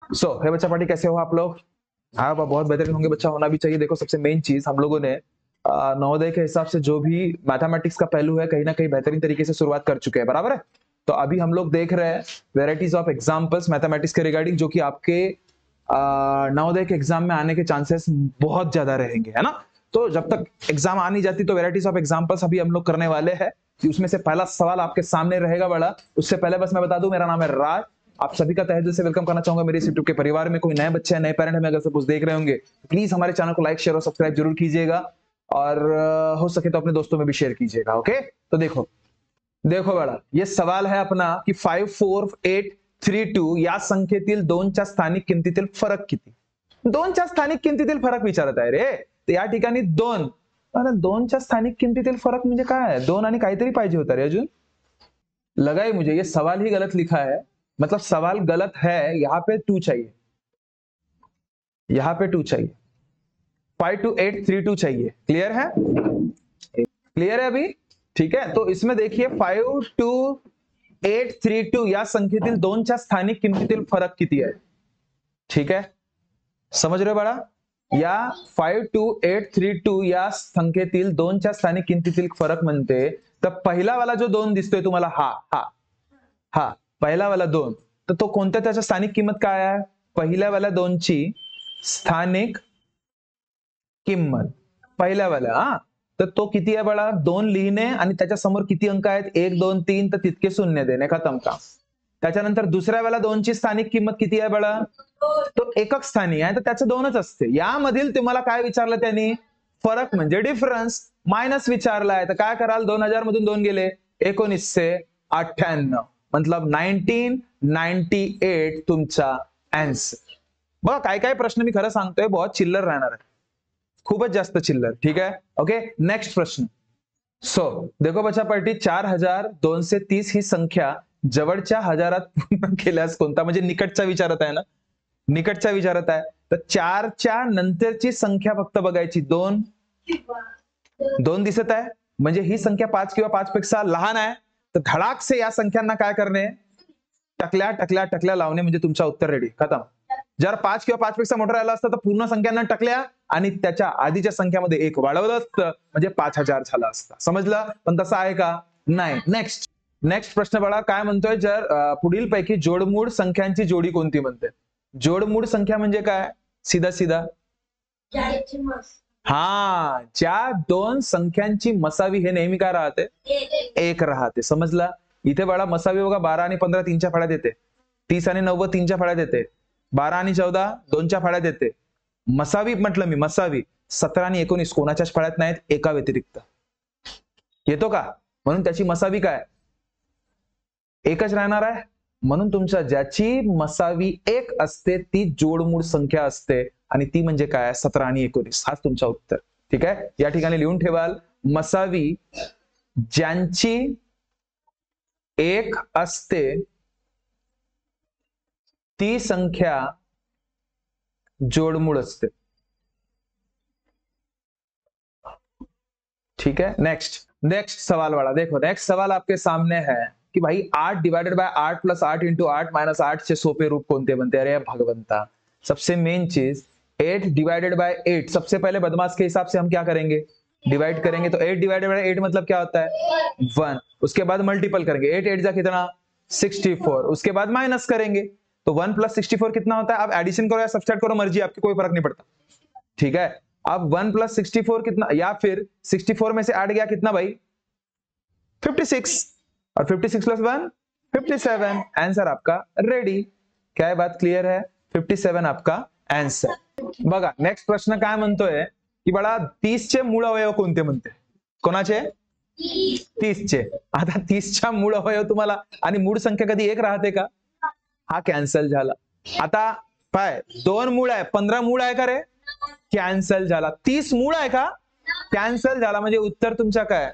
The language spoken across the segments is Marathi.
हे बच्चा पार्टी कैसे हो आप लोग? हाँ बहुत बेहतरीन होंगे, बच्चा होना भी चाहिए। देखो सबसे मेन चीज हम लोगों ने नवोदय के हिसाब से जो भी मैथमेटिक्स का पहलू है कहीं ना कहीं बेहतरीन तरीके से शुरुआत कर चुके हैं, बराबर है। तो अभी हम लोग देख रहे हैं varieties of examples mathematics K regarding, जो कि आपके नवोदय के एग्जाम में आने के चांसेस बहुत ज्यादा रहेंगे, है ना। तो जब तक एग्जाम आ नहीं जाती तो वेराइटीज ऑफ एग्जाम्पल्स अभी हम लोग करने वाले हैं। उसमें से पहला सवाल आपके सामने रहेगा बड़ा। उससे पहले बस मैं बता दूं, मेरा नाम है राज। आप सभी का तहे दिल से वेलकम करना चाहूंगा मेरे इस यूट्यूब के परिवार में। कोई नए बच्चे हैं, नए पेरेंट हमें अगर सपोज देख रहे होंगे, प्लीज हमारे चैनल को लाइक शेयर और सब्सक्राइब जरूर कीजिएगा, और हो सके तो अपने दोस्तों में भी शेयर कीजिएगा। ओके, तो देखो बड़ा, ये सवाल है अपना की 5, 4, 8, 3, 2 या संख्येतील 2च्या स्थानिक किमतीतील फरक किती? 2च्या स्थानिक किमतीतील फरक विचारत आहे रे। तर या ठिकाणी 2, अरे 2च्या स्थानिक किमतीतील फरक म्हणजे काय आहे? 2 आणि काहीतरी पाहिजे होता रे अजून। लगा ही मुझे ये सवाल ही गलत लिखा है, मतलब सवाल गलत है। यहाँ पे 2 चाहिए, यहाँ पे 2 चाहिए। 5, 2, 8, 3, 2 चाहिए। क्लियर है? क्लियर है अभी? ठीक है, तो इसमें देखिए 5, 2, 8, 3, 2 या संख्येतील 2च्या स्थानिक किमतीतील फरक किती आहे? ठीक है, समझ रहे हो बड़ा? या 5, 2, 8, 3, 2 या संख्येतील 2च्या स्थानिक किमतीतील फरक म्हणते, तर पहिला वाला जो 2 दिसतोय तुम्हाला, हा पहिला वाला 2, तर तो कोणत्या, त्याच्या स्थानिक किंमत काय आहे? पहिल्या वाला 2ची स्थानिक किंमत, पहिल्या वाला, तर तो किती आहे बळा? 2 लिहिणे आणि त्याच्या समोर किती अंक आहेत? 1, 2, 3, तर तितके शून्य देणे, खतम काम। त्याच्यानंतर दुसऱ्या वाला 2ची स्थानिक किंमत किती आहे बळा? तो एकक स्थानी आहे, तर त्याचं 2च असते। यामधील तुम्हाला काय विचारलं त्यांनी? फरक म्हणजे डिफरन्स, मायनस विचारलाय। तर काय कराल? 2000 मधून 2 गेले, 1998, मतलब 1998 तुमचा आन्सर। बघा काय काय प्रश्न मी खरं सांगतोय बहुत चिल्लर राहणार आहे, खूपच जास्त चिल्लर। ठीक है, ओके, नेक्स्ट प्रश्न। देखो बच्चा पार्टी, 4230 ही संख्या जवळच्या हजारात पूर्ण केल्यास कोणता, म्हणजे निकटचा विचारत आहे ना, निकटचा विचारत आहे। तर 4च्या नंतरची संख्या फक्त बघायची, 2 दिसत आहे, म्हणजे ही संख्या 5 किंवा 5 पेक्षा लहान आहे। तर धडाक से या संख्यांना काय करणे? टकल्या टकल्या टकल्या लावणे, म्हणजे तुमचा उत्तर रेडी, खतम। जर 5 किंवा 5 पेक्षा मोठं राहिलं असतं तर पूर्ण संख्यांना टकल्या आणि त्याच्या आधीच्या संख्यामध्ये 1 वाढवलं असतं, म्हणजे 5000 झाला असता। समजलं? पण तसं आहे का? नाही। नेक्स्ट प्रश्न बघा काय म्हणतोय, जर पुढील पैकी जोडमूळ संख्यांची जोडी कोणती म्हणते? जोडमूळ संख्या म्हणजे काय? सीधा हा, ज्या 2 संख्यांची मसावी हे नेहमी काय राहते? 1 राहते। समजला? इथे बघा मसावी बघा, 12 आणि 15 3च्या फळ्यात येते, 30 आणि 90 3च्या फळ्यात येते, 12 आणि 14 2च्या फळ्यात येते। मसावी म्हटलं मी, मसावी 17 आणि 19 कोणाच्याच फळ्यात नाहीत, एका व्यतिरिक्त येतो का? म्हणून त्याची मसावी काय? 1च राहणार आहे। म्हणून तुमच्या ज्याची मसावी 1 असते ती जोडमूळ संख्या असते, आणि ती म्हणजे काय? 17 आणि 19, हाच तुमचा उत्तर। ठीक आहे, या ठिकाणी लिहून ठेवाल, मसावी ज्यांची 1 असते ती संख्या जोडमूळ असते। ठीक है, नेक्स्ट सवाल वाला देखो। नेक्स्ट सवाल आपके सामने है कि भाई 8 divided by 8 plus 8 into 8 minus 8 से सोपे रूप कोणते बनते? अरे भगवंता, सबसे मेन चीज 8 डिवाइडेड बाय 8, सबसे पहले बदमाश के हिसाब से हम क्या करेंगे? डिवाइड करेंगे। तो 8 डिवाइडेड बाय 8 मतलब क्या होता है? 1। उसके बाद मल्टीपल करेंगे, 8 8 जा कितना? 64। उसके बाद माइनस करेंगे, तो 1 प्लस 64 कितना होता है? आप एडिशन करो या सब्सट्रैक्ट करो, मर्जी आपकी, कोई फर्क नहीं पड़ता। ठीक है, अब 1 प्लस 64 कितना, या फिर 64 में से 8 गया कितना भाई? 56, और 56 प्लस 1 57। आंसर आपका रेडी। क्या है बात? क्लियर है? 57 आपका आंसर। बघा नेक्स्ट प्रश्न काय म्हणतोय की बळा 30चे मूळ अवयव कोणते म्हणते? कोणाचे? 30चे। आता 30च्या मूळ अवयव तुम्हाला, आणि मूळ संख्या कधी 1 राहते का? हा कॅन्सल झाला। आता काय 2 मूळ आहे, 15 मूळ आहे का रे? कॅन्सल झाला। 30 मूळ आहे का? कॅन्सल झाला, म्हणजे उत्तर तुमच्या काय?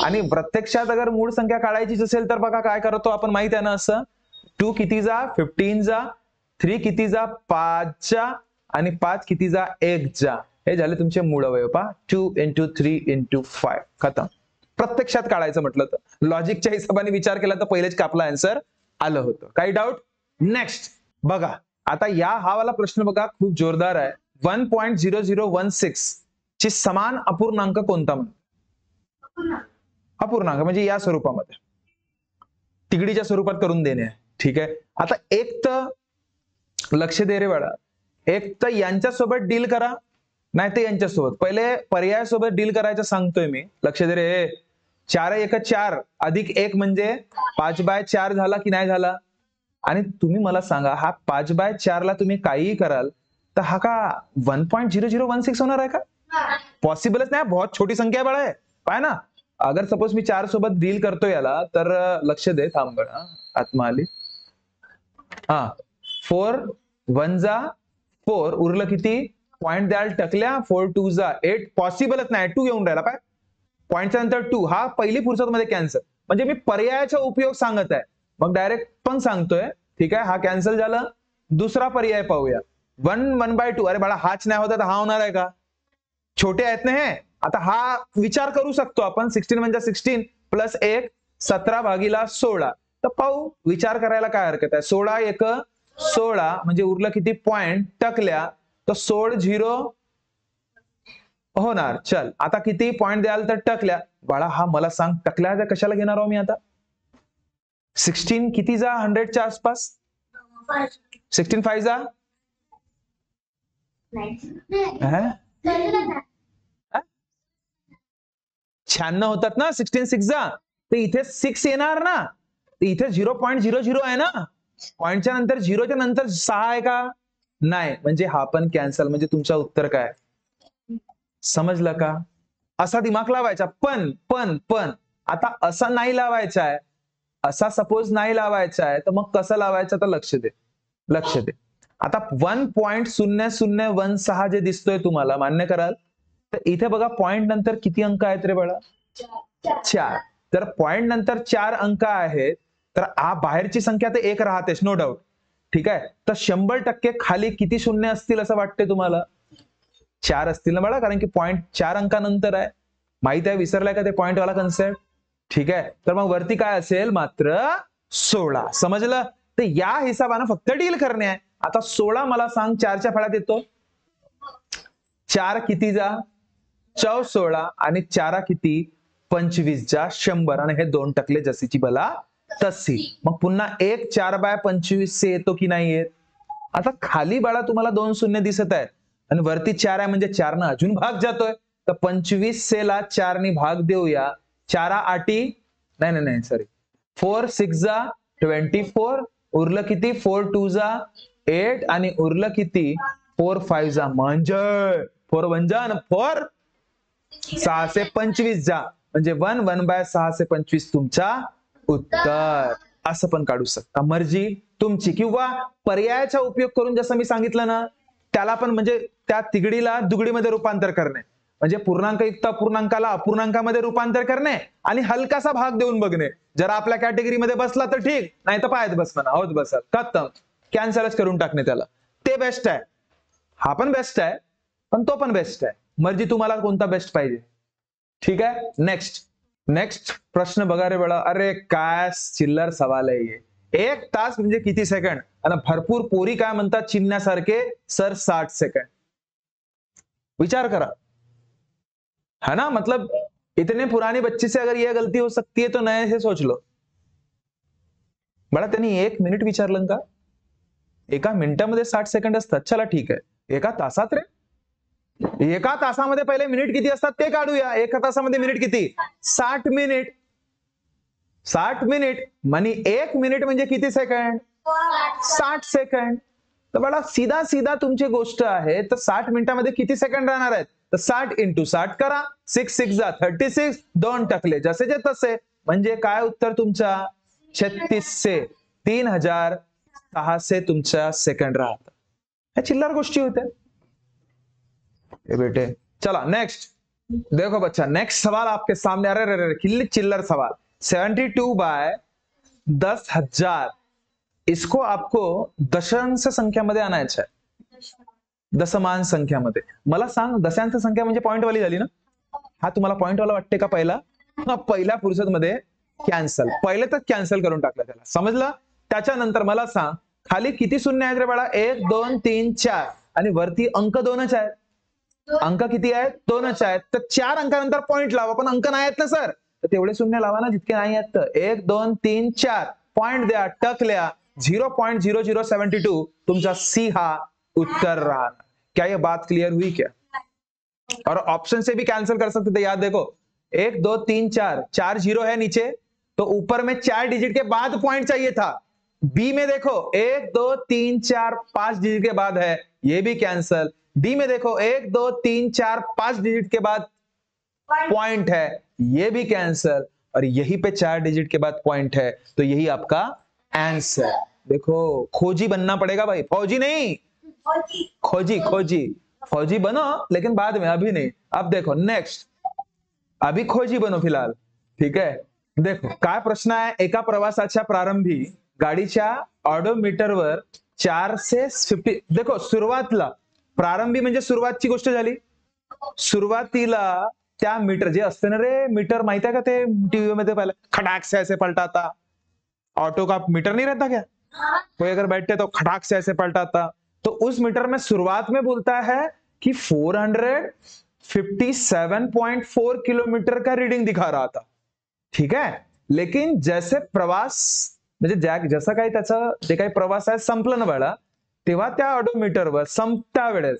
आणि प्रत्यक्षात अगर मूळ संख्या काढायचीच असेल तर बघा काय करतो आपण, माहित आहे ना असं, 2 किती जा? 15 जा, 3 किती जा? 5 जा, आणि 5 किती जा? 1 जा। हे झाले तुमचे मूळ अवयव पहा, 2 into 3 into 5, खतम। प्रत्यक्षात काढायचं म्हटलं तर लॉजिकच्या हिशोबाने विचार केला तर पहिलेच आपला आन्सर आलं होतं। काही डाऊट? नेक्स्ट बघा, आता हा वाला प्रश्न बघा, खूप जोरदार आहे. 1.0016 ची समान अपूर्णांक कोणता म्हणतात? अपूर्णांक म्हणजे या स्वरूपामध्ये तिगडीच्या स्वरूपात करून देणे आहे. ठीक आहे. आता एक तर लक्ष दे रे बाळा, एक तर यांच्यासोबत डील करा, नाही तर यांच्यासोबत. पहिले पर्यायासोबत डील करायचं सांगतोय मी. लक्ष दे रे. 4 एक 4 अधिक 1 म्हणजे 5/4 झाला की नाही झाला? आणि तुम्ही मला सांगा, हा 5/4 ला तुम्ही काहीही कराल तर हा का 1.0016 होणार आहे का? पॉसिबलच नाही. बहुत छोटी संख्या बाळा आहे. पाय ना, अगर सपोज मी 4 सोबत डील करतो याला, तर लक्ष दे, थांब बळा, आत्मा आली. 4 1 जा 4, उरलं किती? पॉइंट द्याल टकल्या, 4 2 जा 8. पॉसिबलच नाही. 2 येऊन राहिला. पाय, पॉइंटच्या नंतर 2, हा पहिली फुरसतमध्ये कॅन्सल. म्हणजे मी पर्यायाचा उपयोग सांगत आहे, मग डायरेक्ट पण सांगतोय. ठीक आहे, हा कॅन्सल झाला. दुसरा पर्याय पाहूया. 1/2. अरे बाळा, हाच नाही होता तर हा होणार आहे का? छोटे आहेत ना हे. आता हा विचार करू शकतो आपण. 16 म्हणजे 16 प्लस 1 17/16. तर पाहू, विचार करायला काय हरकत आहे. 16 1 16 म्हणजे उरलं किती? पॉइंट टकल्या, तर 16 0 होणार. चल, आता किती पॉइंट द्याल तर टकल्या. बाळा, हा मला सांग, टकल्या कशाला घेणार आहो मी आता? 16 किती जा 100च्या आसपास? 16 5 जा 96 होतात ना. 16 6 जा, तर इथे 6 येणार ना. तर इथे 0.00 आहे ना. पॉइंटच्या नंतर 0च्या नंतर 6 आहे का? नाही. म्हणजे हा पण कॅन्सल. म्हणजे तुमचं उत्तर काय? समजलं का? असा दिमाग लावायचा. पण आता असा नाही लावायचा आहे. असा सपोज नाही लावायचा आहे, तर मग कसं लावायचं? तर लक्ष दे. आता 1.0016 जे दिसतोय तुम्हाला, मान्य कराल? तर इथे बघा, पॉइंट नंतर किती अंक आहेत रे बाळा? 4. तर पॉइंट नंतर 4 अंक आहेत, तर बाहेरची संख्या तर 1 राहतेच, नो डाऊट. ठीक आहे. तर 100% खाली किती शून्य असतील असं वाटते तुम्हाला? 4 असतील ना बाळा, कारण की पॉइंट 4 अंकानंतर आहे. माहित आहे, विसरलाय का ते पॉइंट वाला कन्सेप्ट? ठीक आहे. तर मग वरती काय असेल? मात्र 16. समजलं? तर या हिसाबानं फक्त डील करणे आहे. आता 16 मला सांग 4च्या फळ्यात येतो. 4 किती जा 16 आणि 4 किती? 25 जा 100. आणि हे 2 टकले जशीची भला तशी. मग पुन्हा 1 4/25 से येतो की नाही येत? आता खाली बाळा तुम्हाला 2 शून्य दिसत आहेत आणि वरती 4 आहे, म्हणजे 4 न अजून भाग जातोय. तर 25 से ला 4 ने भाग देऊया. 4 8 नाही सॉरी, 4 6 जा 24. उरलं किती? 4 2 जा 8 आणि उरलं किती? 4 5 जा, म्हणजे 4 1 जा आणि 4 625 जा, म्हणजे 1/6 से 25 तुमचा उत्तर. असं पण काढू शकता, मर्जी तुमची. किंवा पर्यायाचा उपयोग करून, जसं मी सांगितलं ना, त्याला पण म्हणजे त्या तिगडीला दुगडीमध्ये रूपांतर करणे, म्हणजे पूर्णांकयुक्त अपूर्णांकाला अपूर्णांकामध्ये रूपांतर करणे आणि हलकासा भाग देऊन बघणे. जर आपल्या कॅटेगरीमध्ये बसला तर ठीक, नाही तर पायात बस म्हणा, होत बसत, खतम, कॅन्सलच करून टाकणे त्याला. ते बेस्ट आहे. हा पण बेस्ट आहे, पण तो पण बेस्ट आहे. मर्जी तुम्हाला कोणता बेस्ट पाहिजे. ठीक आहे. नेक्स्ट प्रश्न बघा रे बळा. अरे काय चिल्लर सवाल आहे. 1 तास म्हणजे किती सेकंड? आणि भरपूर पोरी काय म्हणतात चिमण्यासारखे, सर 60 सेकंड. विचार करा, है ना. मतलब इतने पुराने बच्चे से अगर यह गलती हो सकती है तो नए से सोच लो. बळा, त्यांनी 1 मिनिट विचारलं का? एका मिनिटामध्ये 60 सेकंड असतात. चला ठीक आहे. एका तासात रे, एका तासामध्ये पहिले मिनिट किती असतात ते काढूया. एका तासामध्ये मिनिट किती? 60 मिनिट. 60 मिनिट म्हणजे 1 मिनिट म्हणजे किती सेकंड? 60 सेकंड. तर बघा, सीधा तुमची गोष्ट आहे. तर 60 मिनिटामध्ये किती सेकंड राहणार आहेत? तर 60 × 60 करा. 6 6 जा 36, 2 टकले जसेचे तसे. म्हणजे काय उत्तर तुमचा? 3600 3600 तुमच्या सेकंड राहतात. ह्या चिल्लर गोष्टी होत्या बेटे. चला नेक्स्ट देखो बच्चा, नेक्स्ट सवाल आपके सामने. अरे किल्ली चिल्लर सवाल. 72/10,000 इसको आपको दशांश संख्यामध्ये आणायचं आहे. दशमान संख्यामध्ये. मला सांग, दशांश संख्या म्हणजे पॉइंट वाली झाली ना. हा तुम्हाला पॉइंट वाला वाटते का? पहिल्या फुरसत मध्ये कॅन्सल. पहिले तर कॅन्सल करून टाकलं त्याला. समजलं? त्याच्यानंतर मला सांग, खाली किती शून्य आहेत रे बाळा? 1 2 3 4 आणि वरती अंक 2च आहेत. अंक किती आहेत? 2च आहेत. तर 4 अंकानंतर पॉइंट लावा, पण अंक नाही आहेत ना सर, तर तेवढे शून्य लावा ना जितके नाही आहेत. तर 1 2 3 4 पॉइंट द्या, टक लिया, 0.0072 तुमचा सी हा उत्तर रहा. क्या ये बात क्लियर हुई क्या? और ऑप्शन से भी कैंसिल कर सकते थे, याद देखो 1 2 3 4 4 जीरो है नीचे, तो ऊपर में 4 डिजिट के बाद पॉइंट चाहिए था. बी में देखो 1 2 3 4 5 डिजिट के बाद है, ये भी कैंसल. डी में देखो 1 2 3 4 5 डिजिट के बाद पॉइंट है, ये भी कैंसल. और यहीं पे 4 डिजिट के बाद पॉइंट है, तो यही आपका आंसर. देखो खोजी बनना पड़ेगा भाई, फौजी नहीं, खोजी. खोजी फौजी बनो लेकिन बाद में, अभी नहीं. अब देखो नेक्स्ट, अभी खोजी बनो फिलहाल. ठीक आहे. देखो काय प्रश्न आहे. एका प्रवासाच्या प्रारंभी गाडीच्या ऑडोमीटरवर 4 से 50. देखो सुरुवातला, प्रारंभी म्हणजे सुरुवातची गोष्ट झाली. सुरुवातीला त्या मीटर जे असते ना रे, मीटर माहित आहे का, ते टीवी मध्ये पहले खटाक से ऐसे पलटाता. ऑटो का मीटर नहीं रहता क्या, कोई अगर बैठते तो खटाक से ऐसे पलटाता. तो उस मीटर में शुरुआत में बोलता है कि 457.4 किलोमीटर का रीडिंग दिखा रहा था. ठीक आहे. लेकिन जैसे प्रवास म्हणजे जसं काही त्याचं जे काही प्रवास आहे संपलं ना बाळा, तेव्हा त्या ऑडोमीटरवर संपत्या वेळेस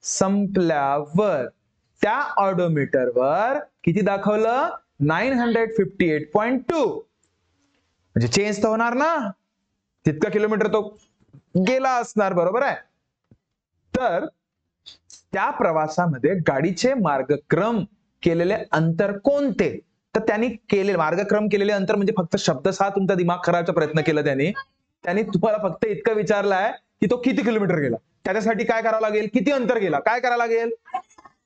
संपल्यावर त्या ऑडोमीटरवर किती दाखवलं? 958.2. म्हणजे चेंज तर होणार ना, तितका किलोमीटर तो गेला असणार, बरोबर आहे. तर त्या प्रवासामध्ये गाडीचे मार्गक्रम केलेले अंतर कोणते? तर त्यांनी केलेले मार्गक्रम केलेले अंतर म्हणजे फक्त शब्दशः तुमचा दिमाग खराबचा प्रयत्न केला त्यांनी तुम्हाला फक्त इतकं विचारलंय की तो किती किलोमीटर गेला. त्याच्यासाठी काय करावं लागेल? किती अंतर गेला, काय करावं लागेल?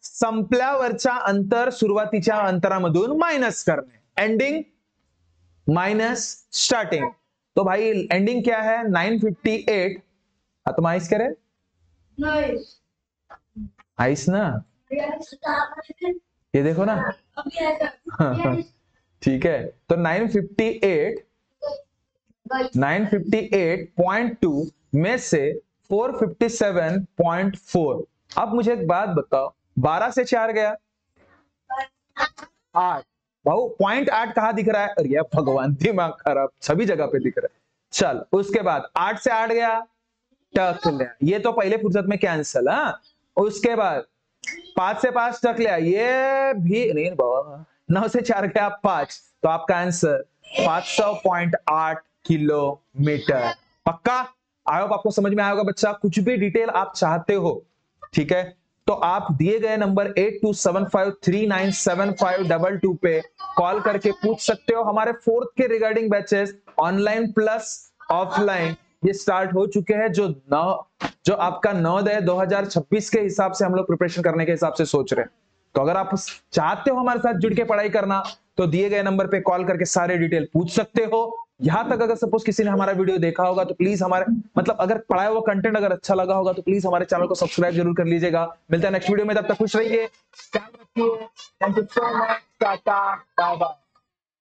संपल्यावरच्या अंतर सुरुवातीच्या अंतरामधून मायनस करणे. Ending minus starting. तो भाई एंडिंग क्या है? 958. तो माइस करे आइस ना, ये देखो ना. ठीक है. तो 958.2 में से 457.4. अब मुझे एक बात बताओ, 12 से 4 गया 8. भाऊ 0.8 कहां दिख रहा है? अरे यार भगवान, दिमाग खराब, सभी जगह पे दिख रहा है. चल उसके बाद 8 से 8 गया, टक लिया, ये तो पहले फुर्सत में कैंसल. उसके बाद 5 से 5 टक लिया, ये भी नहीं बाबा. 9 से 4 गया 5, तो आपका आंसर 500.8 किलोमीटर. पक्का? आई होप आपको समझ में आया होगा बच्चा. कुछ भी डिटेल आप चाहते हो, ठीक है, तो आप दिए गए नंबर 8275397522 पे कॉल करके पूछ सकते हो. हमारे 4th के regarding batches online plus offline ये स्टार्ट हो चुके हैं. जो आपका नवोदय 2026 के हिसाब से हम लोग प्रिपरेशन करने के हिसाब से सोच रहे हैं. तो अगर आप चाहते हो हमारे साथ जुड़ के पढ़ाई करना, तो दिए गए नंबर पे कॉल करके सारे डिटेल पूछ सकते हो. यहां तक अगर सपोज किसी ने हमारा वीडियो देखा होगा तो प्लीज हमारे अगर पढ़ाया हुआ कंटेंट अगर अच्छा लगा होगा तो प्लीज हमारे चैनल को सब्सक्राइब जरूर कर लीजिएगा. मिलते हैं नेक्स्ट वीडियो में, तब तक खुश रहिए, ध्यान रखिए. Thank you so much. टाटा, बाय बाय.